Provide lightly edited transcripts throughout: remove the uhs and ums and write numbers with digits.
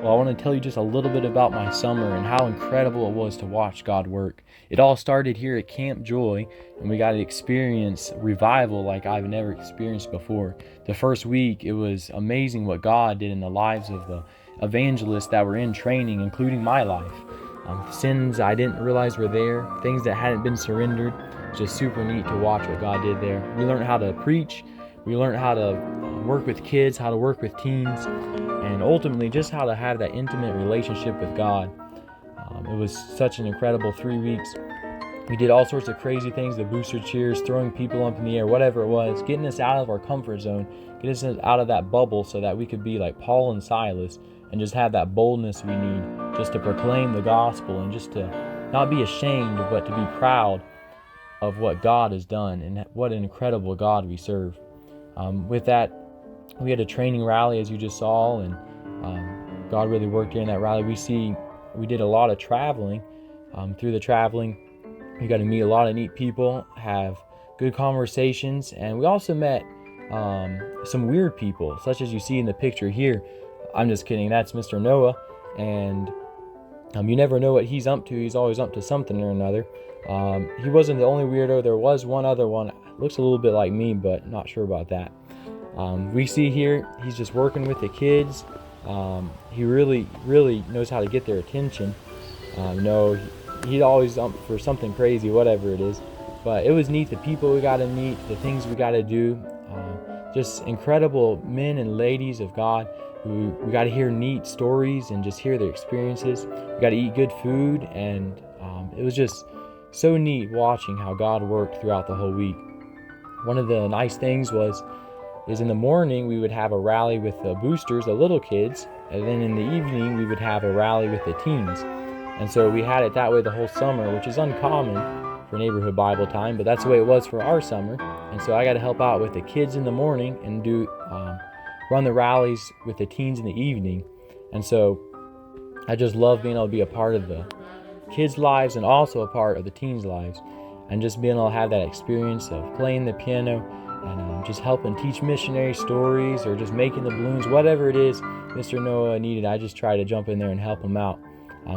Well, I want to tell you just a little bit about my summer and how incredible it was to watch God work. It all started here at Camp Joy, and we got to experience revival like I've never experienced before. The first week, it was amazing what God did in the lives of the evangelists that were in training, including my life. Sins I didn't realize were there, things that hadn't been surrendered. Just super neat to watch what God did there. We learned how to preach, we learned how to work with kids, how to work with teens, and ultimately just how to have that intimate relationship with God. It was such an incredible 3 weeks. We did all sorts of crazy things, the booster cheers, throwing people up in the air, whatever it was, getting us out of our comfort zone, getting us out of that bubble so that we could be like Paul and Silas and just have that boldness we need just to proclaim the gospel and just to not be ashamed but to be proud of what God has done and what an incredible God we serve. With that, we had a training rally, as you just saw, and God really worked during that rally. We did a lot of traveling. Through the traveling, we got to meet a lot of neat people, have good conversations, and we also met some weird people, such as you see in the picture here. I'm just kidding, that's Mr. Noah, and you never know what he's up to. He's always up to something or another. He wasn't the only weirdo. There was one other one. Looks a little bit like me, but not sure about that. We see here, he's just working with the kids. He really knows how to get their attention. He's always up for something crazy, whatever it is. But it was neat, the people we got to meet, the things we got to do. Just incredible men and ladies of God who we got to hear neat stories and just hear their experiences. We got to eat good food, and it was just so neat watching how God worked throughout the whole week. One of the nice things is in the morning we would have a rally with the boosters, the little kids, and then in the evening we would have a rally with the teens. And so we had it that way the whole summer, which is uncommon for neighborhood Bible time, but that's the way it was for our summer. And so I got to help out with the kids in the morning and run the rallies with the teens in the evening. And so I just love being able to be a part of the kids' lives and also a part of the teens' lives, and just being able to have that experience of playing the piano and just helping teach missionary stories or just making the balloons, whatever it is Mr. Noah needed. I just try to jump in there and help him out.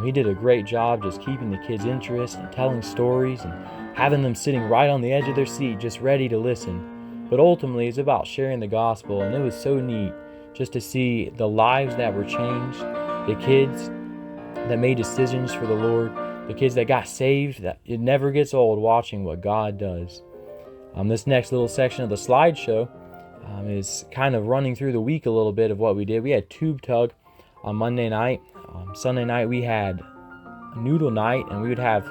He did a great job just keeping the kids' interest and telling stories and having them sitting right on the edge of their seat just ready to listen. But ultimately it's about sharing the gospel, and it was so neat just to see the lives that were changed, the kids that made decisions for the Lord, the kids that got saved. That it never gets old watching what God does. This next little section of the slideshow is kind of running through the week a little bit of what we did. We had tube tug on Monday night. Sunday night we had noodle night, and we would have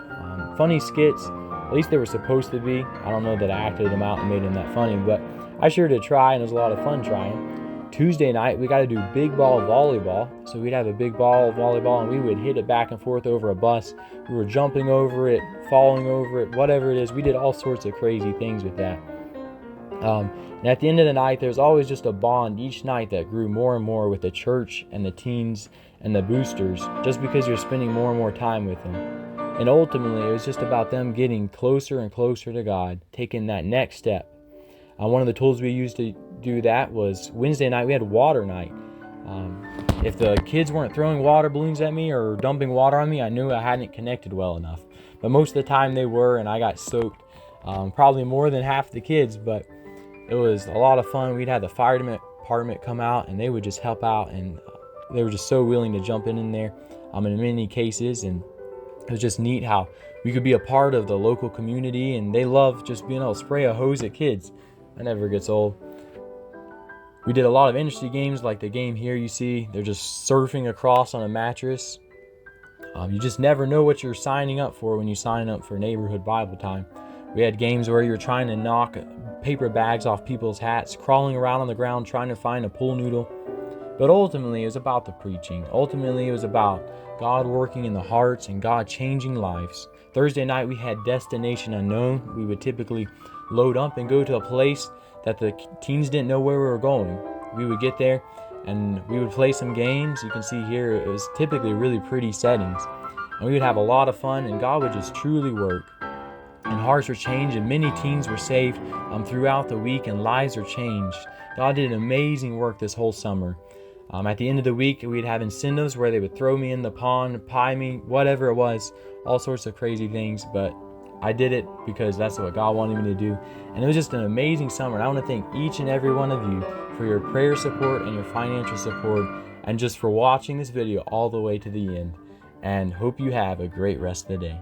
funny skits. At least they were supposed to be. I don't know that I acted them out and made them that funny, but I sure did try, and it was a lot of fun trying. Tuesday night we got to do big ball volleyball. So we'd have a big ball of volleyball, and we would hit it back and forth over a bus. We were jumping over it, falling over it, whatever it is. We did all sorts of crazy things with that. And at the end of the night, there's always just a bond each night that grew more and more with the church and the teens and the boosters, just because you're spending more and more time with them. And ultimately, it was just about them getting closer and closer to God, taking that next step. One of the tools we used to do that was Wednesday night, we had water night. If the kids weren't throwing water balloons at me or dumping water on me, I knew I hadn't connected well enough. But most of the time they were, and I got soaked. Probably more than half the kids, but it was a lot of fun. We'd have the fire department come out, and they would just help out, and they were just so willing to jump in there in many cases. And it was just neat how we could be a part of the local community, and they love just being able to spray a hose at kids. That never gets old. We did a lot of interesting games, like the game here you see. They're just surfing across on a mattress. You just never know what you're signing up for when you sign up for neighborhood Bible time. We had games where you're trying to knock paper bags off people's hats, crawling around on the ground trying to find a pool noodle. But ultimately, it was about the preaching. Ultimately, it was about God working in the hearts and God changing lives. Thursday night, we had Destination Unknown. We would typically load up and go to a place that the teens didn't know where we were going. We would get there and we would play some games. You can see here, it was typically really pretty settings. And we would have a lot of fun, and God would just truly work. And hearts were changed, and many teens were saved throughout the week, and lives were changed. God did an amazing work this whole summer. At the end of the week, we'd have incentives where they would throw me in the pond, pie me, whatever it was, all sorts of crazy things. But I did it because that's what God wanted me to do. And it was just an amazing summer. And I want to thank each and every one of you for your prayer support and your financial support, and just for watching this video all the way to the end. And hope you have a great rest of the day.